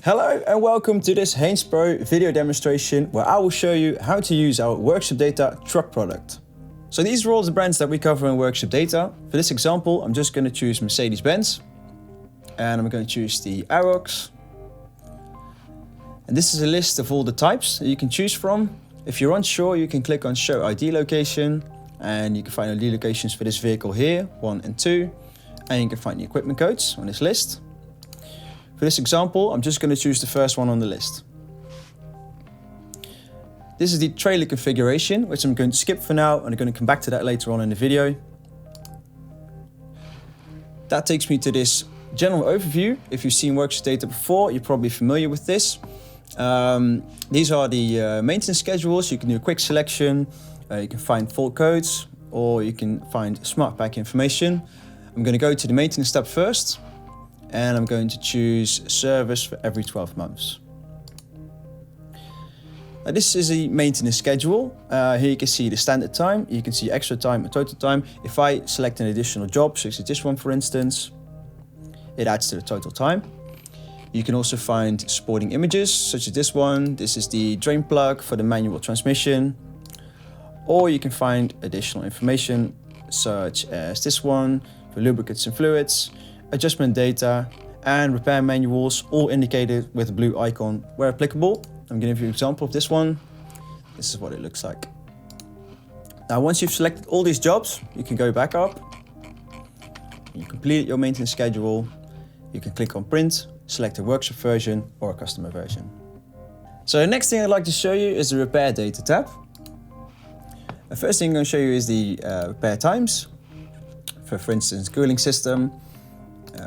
Hello and welcome to this HaynesPro video demonstration where I will show you how to use our Workshop Data truck product. So these are all the brands that we cover in Workshop Data. For this example, I'm just going to choose Mercedes-Benz and I'm going to choose the Arox. And this is a list of all the types that you can choose from. If you're unsure, you can click on Show ID Location and you can find ID locations for this vehicle here, 1 and 2, and you can find the equipment codes on this list. For this example, I'm just going to choose the first one on the list. This is the trailer configuration, which I'm going to skip for now, and I'm going to come back to that later on in the video. That takes me to this general overview. If you've seen Workshop Data before, you're probably familiar with this. These are the maintenance schedules. You can do a quick selection, you can find fault codes, or you can find smart pack information. I'm going to go to the maintenance tab first. And I'm going to choose service for every 12 months. Now this is a maintenance schedule. Here you can see the standard time, you can see extra time and total time. If I select an additional job, such as this one for instance, it adds to the total time. You can also find supporting images, such as this one. This is the drain plug for the manual transmission. Or you can find additional information, such as this one for lubricants and fluids, adjustment data, and repair manuals, all indicated with a blue icon where applicable. I'm going to give you an example of this one. This is what it looks like. Now, once you've selected all these jobs, you can go back up. You complete your maintenance schedule. You can click on print, select a workshop version or a customer version. So the next thing I'd like to show you is the repair data tab. The first thing I'm going to show you is the repair times. For instance, cooling system,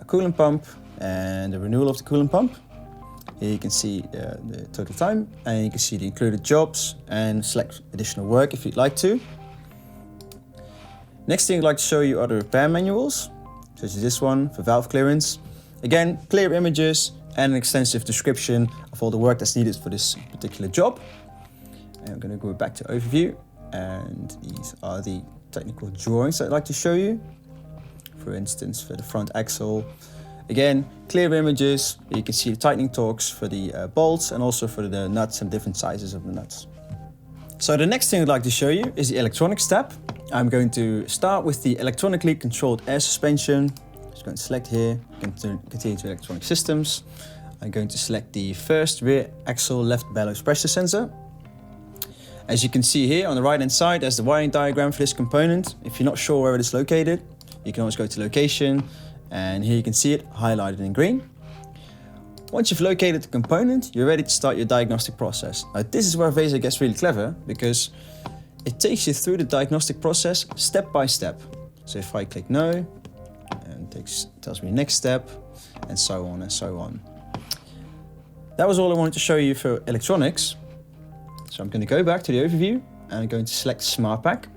coolant pump, and the renewal of the coolant pump. Here you can see the total time, and you can see the included jobs and select additional work if you'd like to. Next thing I'd like to show you are the repair manuals, such as this one for valve clearance. Again, clear images and an extensive description of all the work that's needed for this particular job. And I'm going to go back to overview, and these are the technical drawings I'd like to show you. For instance, for the front axle. Again, clear images. You can see the tightening torques for the bolts and also for the nuts and different sizes of the nuts. So the next thing I'd like to show you is the electronics tab. I'm going to start with the electronically controlled air suspension. Just going to select here, continue to electronic systems. I'm going to select the first rear axle left bellows pressure sensor. As you can see here on the right hand side, there's the wiring diagram for this component. If you're not sure where it is located, you can always go to location, and here you can see it highlighted in green. Once you've located the component, you're ready to start your diagnostic process. Now this is where VESA gets really clever, because it takes you through the diagnostic process step by step. So if I click no, and it tells me next step, and so on and so on. That was all I wanted to show you for electronics. So I'm going to go back to the overview, and I'm going to select Smart Pack.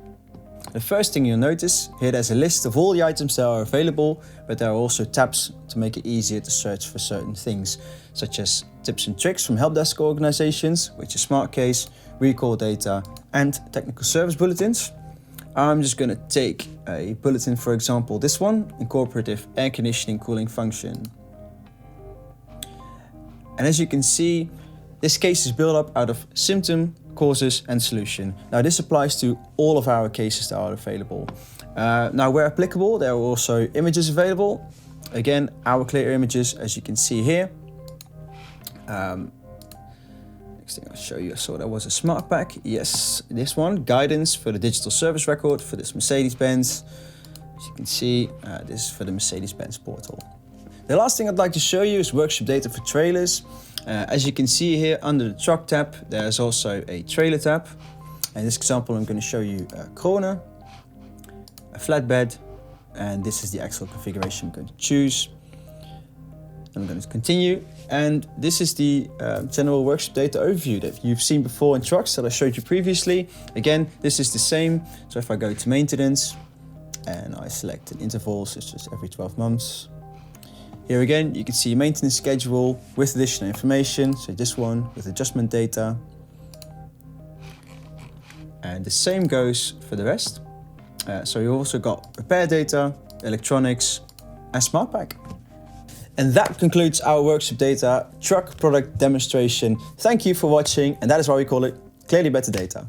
The first thing you'll notice, here there's a list of all the items that are available, but there are also tabs to make it easier to search for certain things, such as tips and tricks from help desk organizations, which is Smart Case, recall data, and technical service bulletins. I'm just going to take a bulletin, for example, this one, incorporative air conditioning cooling function. And as you can see, this case is built up out of symptom, causes, and solution. Now this applies to all of our cases that are available. Now where applicable, there are also images available. Again, our clear images, as you can see here. Next thing I'll show you, I saw there was a Smart Pack. Yes, this one, guidance for the digital service record for this Mercedes-Benz. As you can see, this is for the Mercedes-Benz portal. The last thing I'd like to show you is Workshop Data for trailers. As you can see here under the truck tab, there's also a trailer tab. In this example, I'm going to show you a Krone, a flatbed, and this is the axle configuration I'm going to choose. I'm going to continue, and this is the general Workshop Data overview that you've seen before in trucks that I showed you previously. Again, this is the same. So if I go to maintenance and I select an interval, such as every 12 months, here again, you can see a maintenance schedule with additional information. So this one with adjustment data. And the same goes for the rest. So you also got repair data, electronics, and Smart Pack. And that concludes our workshop data truck product demonstration. Thank you for watching, and that is why we call it Clearly Better Data.